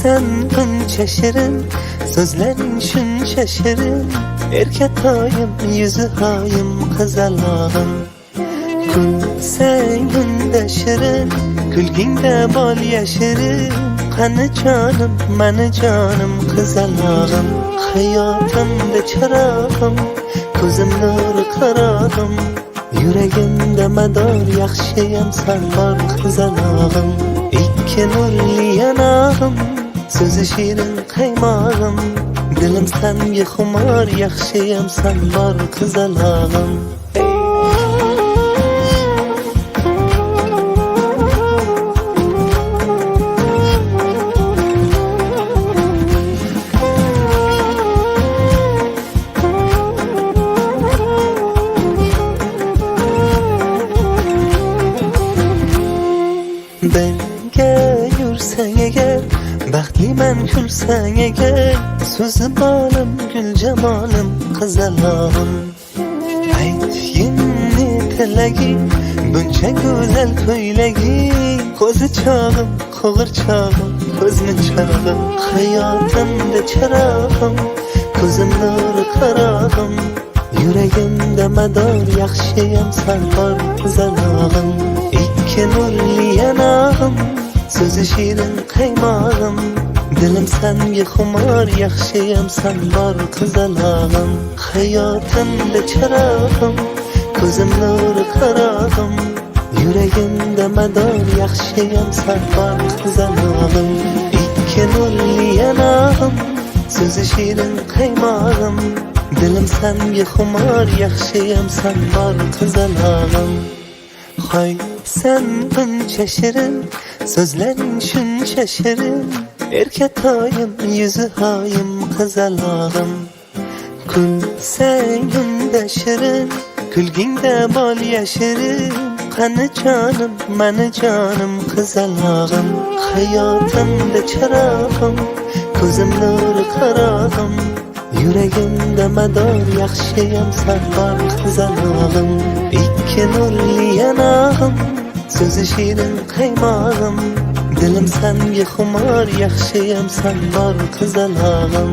sen buncha shirin, so'zlaring shuncha shirin. Erkatoyim, yuzi hoyim, qizalog'im. Kulsang unda shirin, kulgingda bol yashirin. Qani jonim, mani jonim, qizalog'im. Hayotimda chirog'im, ko'zim nuri qarog'im. Yuragimda mador, yaxshiyam sen bor, qizalog'im. Ikki nurli yanog'im, so'zi shirin qaymog'im. Dilim senga xumor, yaxshiyam sen bor, qizalog'im. Benga yursang agar, baxtliman kulsang agar. So'zi bolim, gul jamolim, qizalog'im. Aytginni tilaging, buncha go'zal ko'ylaging. Ko'zi chog'im, qo'g'irchog'im, ko'zmi chog'im. Hayotimda chirog'im, ko'zim nuri qarog'im. Yuragimda mador, yaxshiyam sen bor, qizalog'im. Ikki nurli yanog'im, so'zi shirin qaymog'im. Dilim senga xumor, yaxshiyam sen bor, qizalog'im. Hayotimda chirog'im, ko'zim nuri qarog'im. Yuragimda mador, yaxshiyam sen bor, qizalog'im. Ikki nurli yanog'im, so'zi shirin qaymog'im. Dilim senga xumor, yaxshiyam sen bor, qizalog'im. Hoy sen buncha shirin, so'zlaring shuncha shirin. Erkatoyim, yuzi hoyim, qizalog'im. Kulsang unda shirin, kulgingda bol yashirin. Qani jonim, mani jonim, qizalog'im. Hayotimda chirog'im, ko'zim nuri qarog'im. Yuragimda mador, yaxshiyam sen bor, qizalog'im. Ikki nurli yanog'im, so'zi shirin qaymog'im. Dilim senga xumor, yaxshiyam sen bor, qizalog'im.